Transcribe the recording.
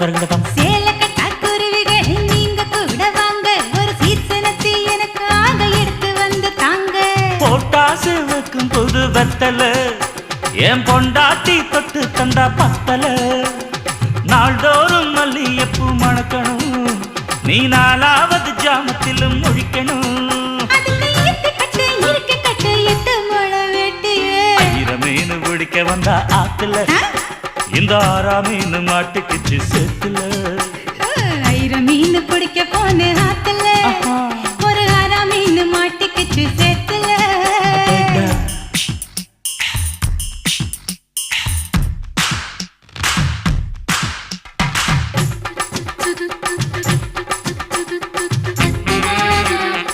தரங்கடதம் சேல கட்டா குருவிகள் நீங்க கூட வாங்க ஒரு சீசனத்தை எனக்காக எடுத்து வந்து தாங்க போட்டாசு வைக்கும் புது வெத்தல என் பொண்டாட்டி தொட்டு தந்தா பத்தல நாள்தோறும் மல்லியப்பூ மணக்கணும் நீ நாலாவது ஜாமத்திலும் முழிக்கணும் மீன் பிடிக்க வந்தா ஆத்துல இந்த 6 மீன் மாட்டுக்குச்சு சேத்துல மீன் பிடிக்க போன ஆத்துல ஒரு 6 மீன் மாட்டுக்குச்சு